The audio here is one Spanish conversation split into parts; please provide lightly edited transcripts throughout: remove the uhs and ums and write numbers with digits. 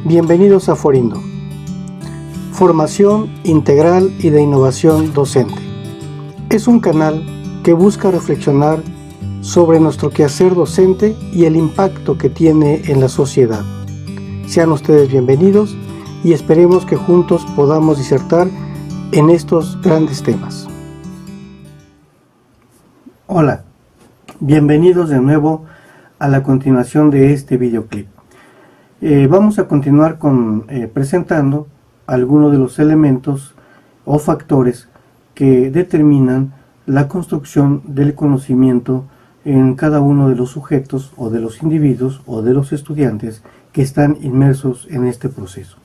Bienvenidos a Forindo, formación integral y de innovación docente. Es un canal que busca reflexionar sobre nuestro quehacer docente y el impacto que tiene en la sociedad. Sean ustedes bienvenidos y esperemos que juntos podamos disertar en estos grandes temas. Hola, bienvenidos de nuevo a la continuación de este videoclip. Vamos a continuar presentando algunos de los elementos o factores que determinan la construcción del conocimiento en cada uno de los sujetos o de los individuos o de los estudiantes que están inmersos en este proceso.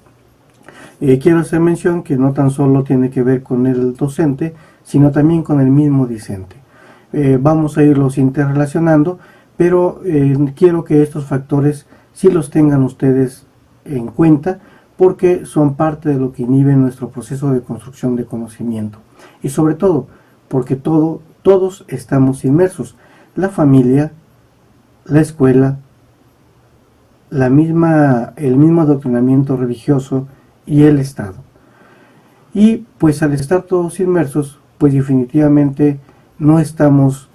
Quiero hacer mención que no tan solo tiene que ver con el docente, sino también con el mismo discente. Vamos a irlos interrelacionando, pero quiero que estos factores sí los tengan ustedes en cuenta, porque son parte de lo que inhibe nuestro proceso de construcción de conocimiento. Y sobre todo, porque todos estamos inmersos. La familia, la escuela, el mismo adoctrinamiento religioso y el Estado. Y pues al estar todos inmersos, pues definitivamente no estamos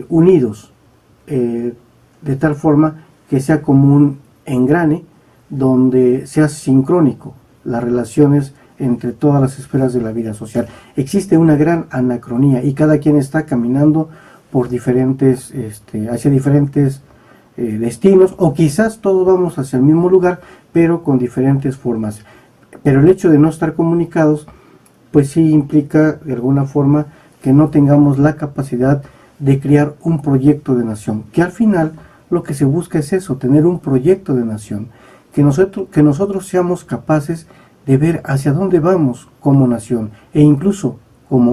unidos de tal forma que sea como un engrane donde sea sincrónico las relaciones entre todas las esferas de la vida social. Existe una gran anacronía y cada quien está caminando por hacia diferentes destinos, o quizás todos vamos hacia el mismo lugar, pero con diferentes formas. Pero el hecho de no estar comunicados, pues sí implica de alguna forma que no tengamos la capacidad de crear un proyecto de nación, que al final lo que se busca es eso, tener un proyecto de nación, que nosotros seamos capaces de ver hacia dónde vamos como nación, e incluso como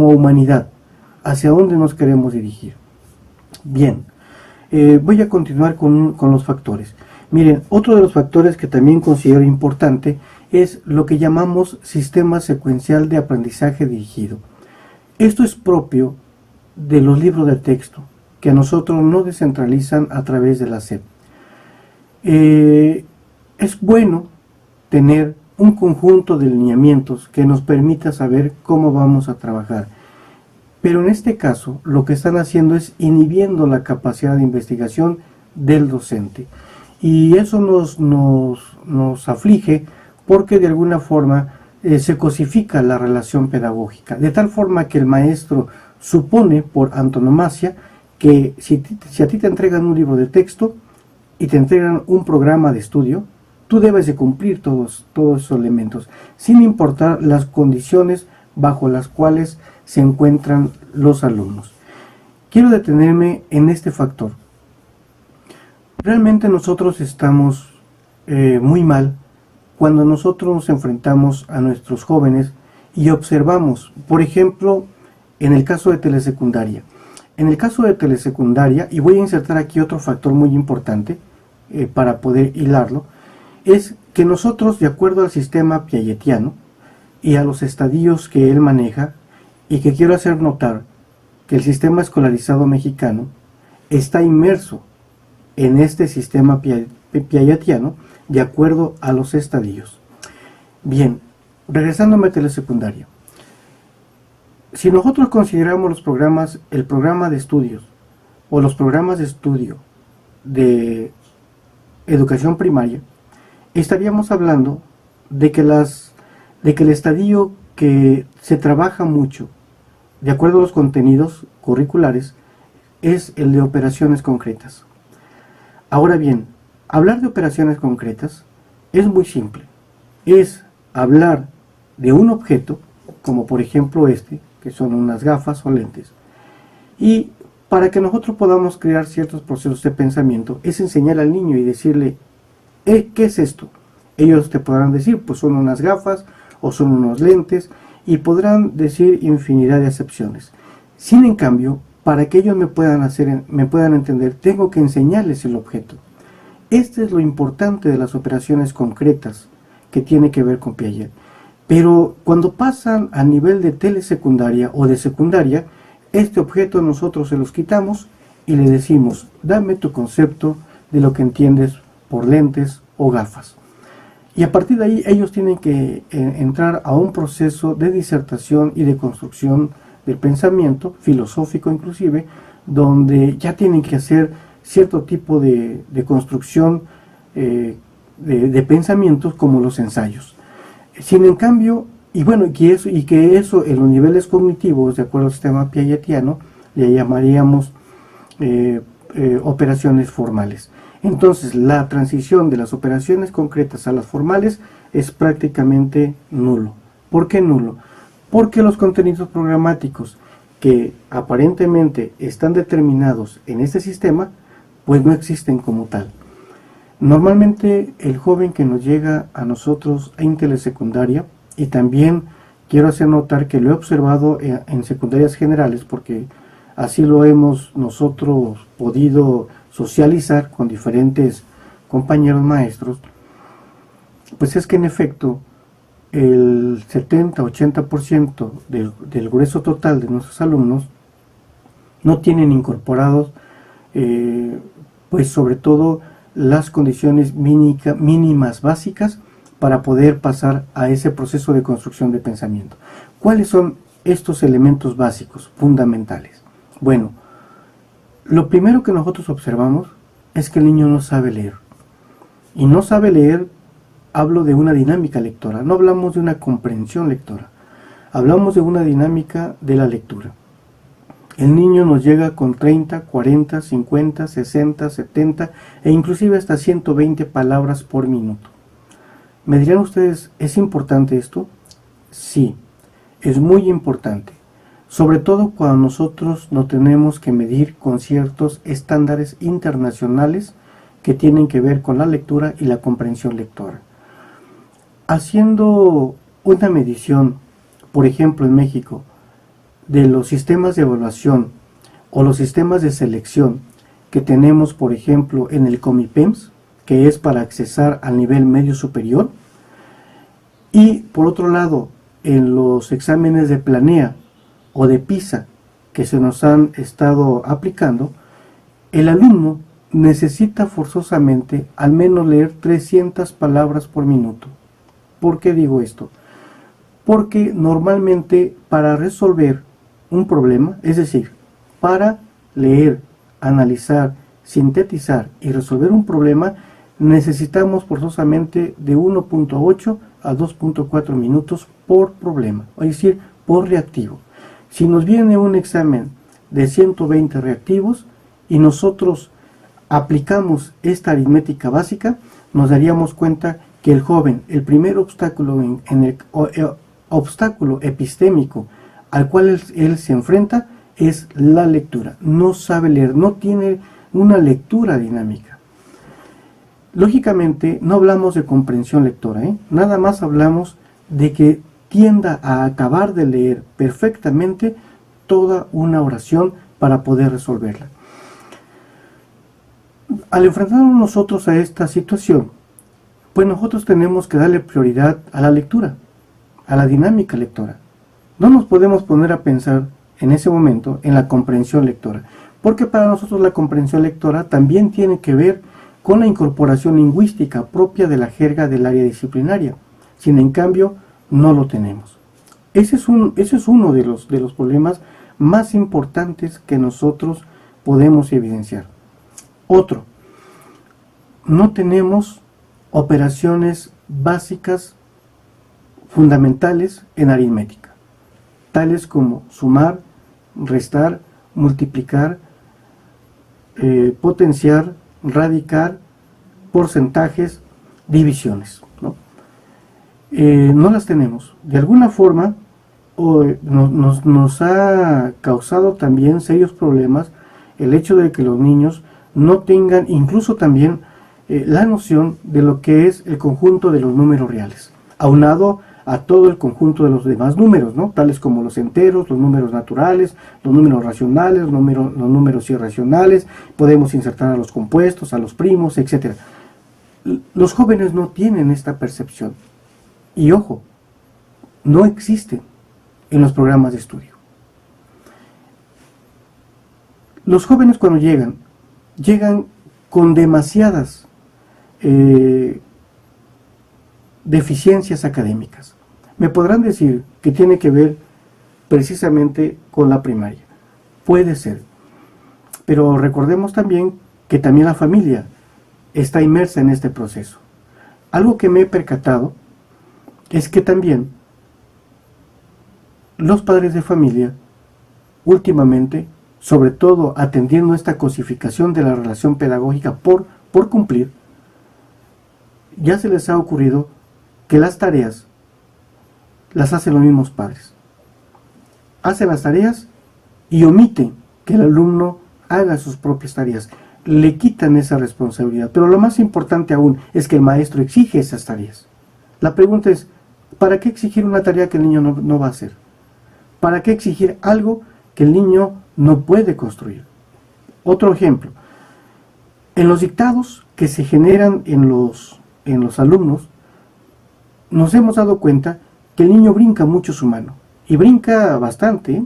humanidad, hacia dónde nos queremos dirigir. Bien, voy a continuar con los factores. Miren, otro de los factores que también considero importante es lo que llamamos sistema secuencial de aprendizaje dirigido. Esto es propio de los libros de texto, que a nosotros nos descentralizan a través de la SEP. Es bueno tener un conjunto de lineamientos que nos permita saber cómo vamos a trabajar, pero en este caso lo que están haciendo es inhibiendo la capacidad de investigación del docente, y eso nos aflige porque de alguna forma se cosifica la relación pedagógica, de tal forma que el maestro supone por antonomasia que si a ti te entregan un libro de texto y te entregan un programa de estudio, tú debes de cumplir todos esos elementos, sin importar las condiciones bajo las cuales se encuentran los alumnos. Quiero detenerme en este factor. Realmente nosotros estamos muy mal cuando nosotros nos enfrentamos a nuestros jóvenes y observamos, por ejemplo, en el caso de telesecundaria. En el caso de telesecundaria, y voy a insertar aquí otro factor muy importante para poder hilarlo, es que nosotros, de acuerdo al sistema piagetiano y a los estadios que él maneja, y que quiero hacer notar que el sistema escolarizado mexicano está inmerso en este sistema piagetiano de acuerdo a los estadios. Bien, regresándome a telesecundaria. Si nosotros consideramos el programa de estudios o los programas de estudio de educación primaria, estaríamos hablando de que el estadio que se trabaja mucho de acuerdo a los contenidos curriculares es el de operaciones concretas. Ahora bien, hablar de operaciones concretas es muy simple. Es hablar de un objeto, como por ejemplo que son unas gafas o lentes, y para que nosotros podamos crear ciertos procesos de pensamiento, es enseñar al niño y decirle, ¿qué es esto? Ellos te podrán decir, pues son unas gafas o son unos lentes, y podrán decir infinidad de acepciones. Sin en cambio, para que ellos me puedan entender, tengo que enseñarles el objeto. Este es lo importante de las operaciones concretas que tiene que ver con Piaget. Pero cuando pasan a nivel de telesecundaria o de secundaria, este objeto nosotros se los quitamos y le decimos, dame tu concepto de lo que entiendes por lentes o gafas. Y a partir de ahí ellos tienen que entrar a un proceso de disertación y de construcción del pensamiento, filosófico inclusive, donde ya tienen que hacer cierto tipo de construcción de pensamientos como los ensayos. Sin en cambio, y bueno, que eso en los niveles cognitivos, de acuerdo al sistema piagetiano, le llamaríamos operaciones formales. Entonces, la transición de las operaciones concretas a las formales es prácticamente nulo. ¿Por qué nulo? Porque los contenidos programáticos que aparentemente están determinados en este sistema, pues no existen como tal. Normalmente el joven que nos llega a nosotros en telesecundaria, y también quiero hacer notar que lo he observado en secundarias generales, porque así lo hemos nosotros podido socializar con diferentes compañeros maestros, pues es que en efecto el 70-80% del grueso total de nuestros alumnos no tienen incorporados pues sobre todo las condiciones mínimas básicas para poder pasar a ese proceso de construcción de pensamiento. ¿Cuáles son estos elementos básicos, fundamentales? Bueno, lo primero que nosotros observamos es que el niño no sabe leer. Y no sabe leer, hablo de una dinámica lectora, no hablamos de una comprensión lectora, hablamos de una dinámica de la lectura. El niño nos llega con 30, 40, 50, 60, 70 e inclusive hasta 120 palabras por minuto. ¿Me dirán ustedes, ¿es importante esto? Sí, es muy importante. Sobre todo cuando nosotros no tenemos que medir con ciertos estándares internacionales que tienen que ver con la lectura y la comprensión lectora. Haciendo una medición, por ejemplo en México, de los sistemas de evaluación o los sistemas de selección que tenemos, por ejemplo, en el Comipems, que es para accesar al nivel medio superior, y por otro lado, en los exámenes de Planea o de PISA que se nos han estado aplicando, el alumno necesita forzosamente al menos leer 300 palabras por minuto. ¿Por qué digo esto? Porque normalmente para resolver un problema, es decir, para leer, analizar, sintetizar y resolver un problema, necesitamos forzosamente de 1.8 a 2.4 minutos por problema, es decir, por reactivo. Si nos viene un examen de 120 reactivos y nosotros aplicamos esta aritmética básica, nos daríamos cuenta que el joven, el primer obstáculo obstáculo epistémico al cual él se enfrenta es la lectura. No sabe leer, no tiene una lectura dinámica. Lógicamente no hablamos de comprensión lectora, nada más hablamos de que tienda a acabar de leer perfectamente toda una oración para poder resolverla. Al enfrentarnos nosotros a esta situación, pues nosotros tenemos que darle prioridad a la lectura, a la dinámica lectora. No nos podemos poner a pensar en ese momento en la comprensión lectora, porque para nosotros la comprensión lectora también tiene que ver con la incorporación lingüística propia de la jerga del área disciplinaria. Sin en cambio, no lo tenemos. Ese es uno de los problemas más importantes que nosotros podemos evidenciar. Otro, no tenemos operaciones básicas fundamentales en aritmética, tales como sumar, restar, multiplicar, potenciar, radicar, porcentajes, divisiones, ¿no? No las tenemos. De alguna forma nos ha causado también serios problemas el hecho de que los niños no tengan incluso también la noción de lo que es el conjunto de los números reales, aunado a todo el conjunto de los demás números, ¿no? Tales como los enteros, los números naturales, los números racionales, los números irracionales, podemos insertar a los compuestos, a los primos, etc. Los jóvenes no tienen esta percepción. Y ojo, no existen en los programas de estudio. Los jóvenes cuando llegan con demasiadas deficiencias académicas. Me podrán decir que tiene que ver precisamente con la primaria. Puede ser. Pero recordemos también que también la familia está inmersa en este proceso. Algo que me he percatado es que también los padres de familia últimamente, sobre todo atendiendo esta cosificación de la relación pedagógica por cumplir, ya se les ha ocurrido que las tareas las hacen los mismos padres. Hacen las tareas y omiten que el alumno haga sus propias tareas. Le quitan esa responsabilidad. Pero lo más importante aún es que el maestro exige esas tareas. La pregunta es, ¿para qué exigir una tarea que el niño no va a hacer? ¿Para qué exigir algo que el niño no puede construir? Otro ejemplo. En los dictados que se generan en los alumnos, nos hemos dado cuenta que el niño brinca mucho su mano. Y brinca bastante, ¿eh?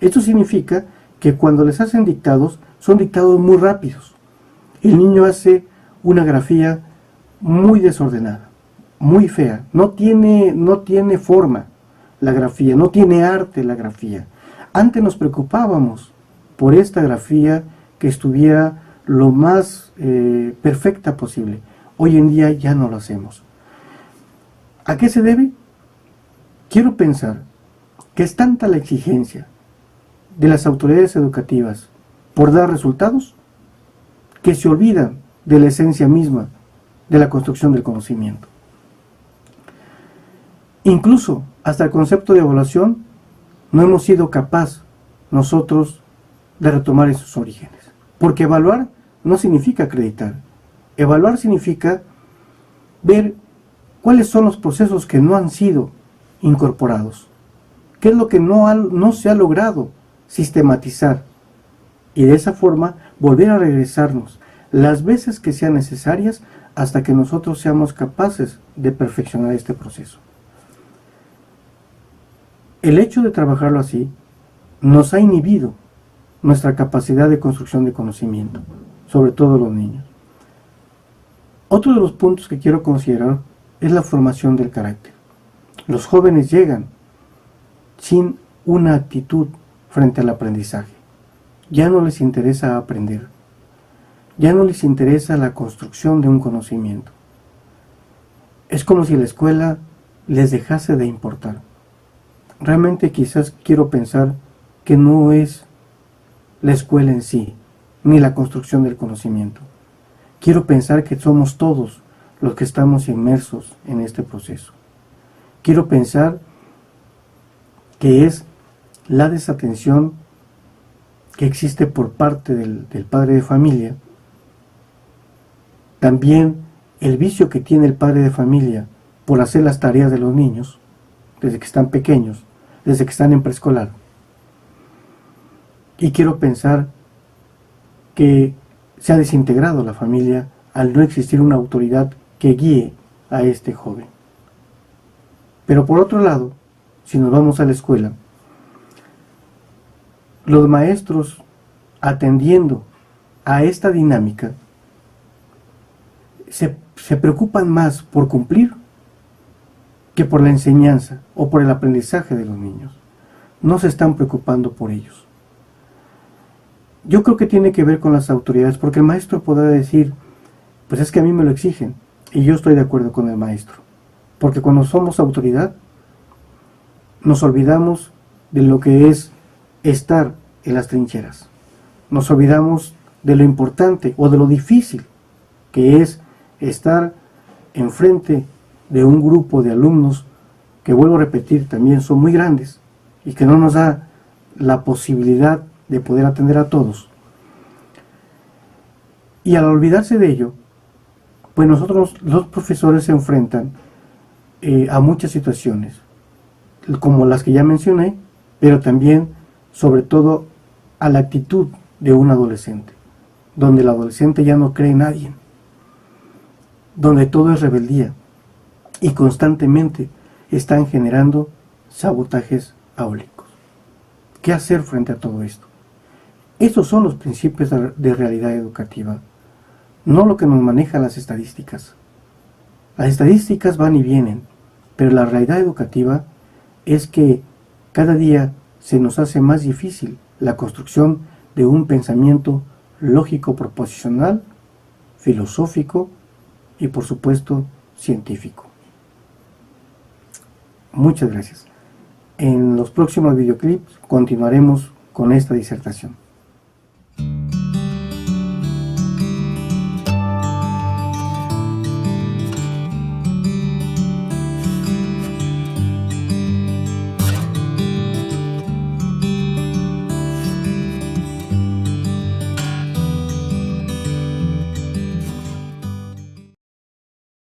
Esto significa que cuando les hacen dictados, son dictados muy rápidos. El niño hace una grafía muy desordenada, muy fea. No tiene forma la grafía, no tiene arte la grafía. Antes nos preocupábamos por esta grafía que estuviera lo más perfecta posible. Hoy en día ya no lo hacemos. ¿A qué se debe? Quiero pensar que es tanta la exigencia de las autoridades educativas por dar resultados que se olvidan de la esencia misma de la construcción del conocimiento. Incluso hasta el concepto de evaluación no hemos sido capaces nosotros de retomar esos orígenes. Porque evaluar no significa acreditar. Evaluar significa ver cuáles son los procesos que no han sido incorporados. ¿Qué es lo que no se ha logrado sistematizar? Y de esa forma volver a regresarnos las veces que sean necesarias hasta que nosotros seamos capaces de perfeccionar este proceso. El hecho de trabajarlo así nos ha inhibido nuestra capacidad de construcción de conocimiento, sobre todo los niños. Otro de los puntos que quiero considerar es la formación del carácter. Los jóvenes llegan sin una actitud frente al aprendizaje. Ya no les interesa aprender. Ya no les interesa la construcción de un conocimiento. Es como si la escuela les dejase de importar. Realmente quizás quiero pensar que no es la escuela en sí, ni la construcción del conocimiento. Quiero pensar que somos todos los que estamos inmersos en este proceso. Quiero pensar que es la desatención que existe por parte del padre de familia, también el vicio que tiene el padre de familia por hacer las tareas de los niños, desde que están pequeños, desde que están en preescolar. Y quiero pensar que se ha desintegrado la familia al no existir una autoridad que guíe a este joven. Pero por otro lado, si nos vamos a la escuela, los maestros atendiendo a esta dinámica se preocupan más por cumplir que por la enseñanza o por el aprendizaje de los niños. No se están preocupando por ellos. Yo creo que tiene que ver con las autoridades, porque el maestro podrá decir, pues es que a mí me lo exigen, y yo estoy de acuerdo con el maestro. Porque cuando somos autoridad, nos olvidamos de lo que es estar en las trincheras. Nos olvidamos de lo importante o de lo difícil que es estar enfrente de un grupo de alumnos que, vuelvo a repetir, también son muy grandes y que no nos da la posibilidad de poder atender a todos. Y al olvidarse de ello, pues nosotros, los profesores, se enfrentan a muchas situaciones, como las que ya mencioné, pero también, sobre todo, a la actitud de un adolescente, donde el adolescente ya no cree en nadie, donde todo es rebeldía, y constantemente están generando sabotajes áulicos. ¿Qué hacer frente a todo esto? Estos son los principios de realidad educativa, no lo que nos manejan las estadísticas. Las estadísticas van y vienen, pero la realidad educativa es que cada día se nos hace más difícil la construcción de un pensamiento lógico proposicional, filosófico y por supuesto científico. Muchas gracias. En los próximos videoclips continuaremos con esta disertación.